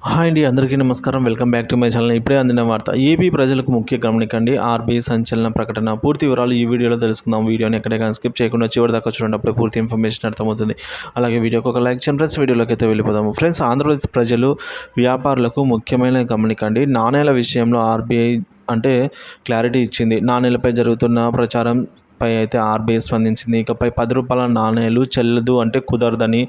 Hi అండి, అందరికీ నమస్కారం. Welcome back to my channel. ఇప్పుడే అందిన వార్త. ఏపీ ప్రజలకు ముఖ్య గమనికండి. ఆర్బీఐ సంచలన ప్రకటన. పూర్తి వివరాలు ఈ వీడియోలో తెలుసుకుందాం. వీడియోని ఎక్కడికైనా స్కిప్ చేయకుండా చివరి దాకా చూడండి. అప్పుడే పూర్తి ఇన్ఫర్మేషన్ అర్థమవుతుంది. అలాగే వీడియోకి ఒక లైక్ చేయండి ఫ్రెండ్స్. వీడియోలోకి అయితే వెళ్ళిపోదాము. ఫ్రెండ్స్, ఆంధ్రప్రదేశ్ ప్రజలు, వ్యాపారులకు ముఖ్యమైన గమనికండి. నాణేల విషయంలో ఆర్బీఐ క్లారిటీ ఇచ్చింది. నాణేలపై జరుగుతున్న ప్రచారం పై అయితే ఆర్బీఐ స్పందించింది. ఇకపై 10 రూపాయల నాణేలు చెల్లదు కుదరదని,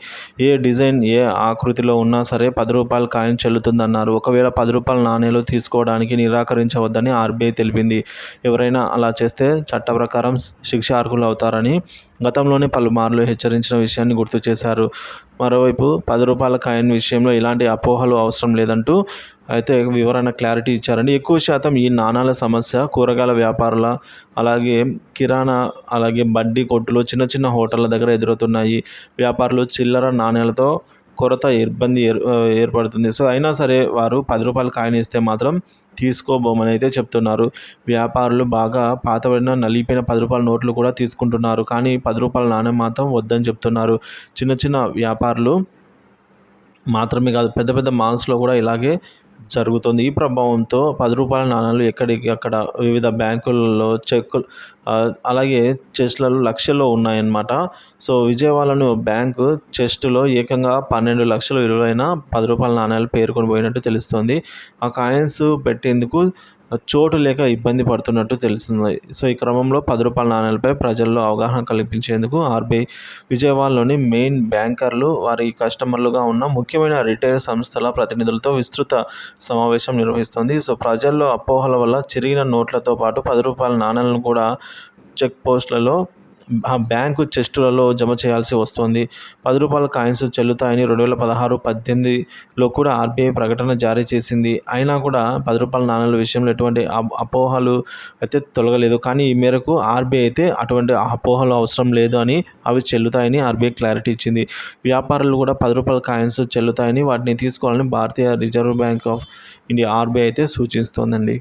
ఏ డిజైన్ ఏ ఆకృతిలో ఉన్నా సరే 10 రూపాయల కాయిన్ చెల్లుతుందన్నారు. ఒకవేళ 10 రూపాయల నాణేలు తీసుకోవడానికి నిరాకరించవద్దని ఆర్బీఐ తెలిపింది. ఎవరైనా అలా చేస్తే చట్ట ప్రకారం శిక్షార్హులు అవుతారని గతంలోనే పలుమార్లు హెచ్చరించిన విషయాన్ని గుర్తు చేశారు. మరోవైపు 10 రూపాయల కాయిన్ విషయంలో ఇలాంటి అపోహలు అవసరం లేదంటూ అయితే వివరణ క్లారిటీ ఇచ్చారండి. ఎక్కువ శాతం ఈ నాణాల సమస్య కూరగాయల వ్యాపారుల, అలాగే కిరాణా, అలాగే బడ్డీ కొట్టులు, చిన్న చిన్న హోటళ్ళ దగ్గర ఎదురవుతున్నాయి. వ్యాపారులు చిల్లర నాణేలతో కొరత ఇబ్బంది ఏర్పడుతుంది. సో అయినా సరే వారు 10 రూపాయల కాయిన్ ఇస్తే మాత్రం తీసుకోబోమని అయితే చెప్తున్నారు. వ్యాపారులు బాగా పాతబడిన నలిగిపోయిన 10 రూపాయల నోట్లు కూడా తీసుకుంటున్నారు. కానీ 10 రూపాయల నాణ్యం మాత్రం వద్దని చెప్తున్నారు. చిన్న చిన్న వ్యాపారులు మాత్రమే కాదు, పెద్ద పెద్ద మాల్స్లో కూడా ఇలాగే జరుగుతుంది. ఈ ప్రభావంతో 10 రూపాయల నాణాలు ఎక్కడికి అక్కడ వివిధ బ్యాంకులలో చెక్కులు, అలాగే చెస్ట్లలో లక్షల్లో ఉన్నాయన్నమాట. సో విజయవాడలోని బ్యాంకు చెస్టులో ఏకంగా 12 లక్షల విలువైన 10 రూపాయల నాణాలు పేరుకొని పోయినట్టు తెలుస్తోంది. ఆ కాయిన్స్ పెట్టేందుకు చోటు లేక ఇబ్బంది పడుతున్నట్టు తెలుస్తుంది. సో ఈ క్రమంలో 10 రూపాయల నాణేలపై ప్రజల్లో అవగాహన కల్పించేందుకు ఆర్బీఐ విజయవాడలోని మెయిన్ బ్యాంకర్లు, వారి కస్టమర్లుగా ఉన్న ముఖ్యమైన రిటైల్ సంస్థల ప్రతినిధులతో విస్తృత సమావేశం నిర్వహిస్తోంది. సో ప్రజల్లో అపోహల వల్ల చిరిగిన నోట్లతో పాటు 10 రూపాయల నాణేలను కూడా చెక్ పోస్టులలో, చెస్టులలో జమ చేయాల్సి వస్తోంది. 10 రూపాయల కాయిన్స్ చెల్లుతాయని 2016-18లో కూడా ఆర్బీఐ ప్రకటన జారీ చేసింది. అయినా కూడా 10 రూపాయల నాణేల విషయంలో ఎటువంటి అపోహలు అయితే తొలగలేదు. కానీ ఈ మేరకు ఆర్బీఐ అయితే అటువంటి అపోహలు అవసరం లేదు అని, అవి చెల్లుతాయని ఆర్బీఐ క్లారిటీ ఇచ్చింది. వ్యాపారులు కూడా 10 రూపాయల కాయిన్స్ చెల్లుతాయని, వాటిని తీసుకోవాలని భారతీయ reserve bank of India RBI అయితే సూచిస్తోందండి.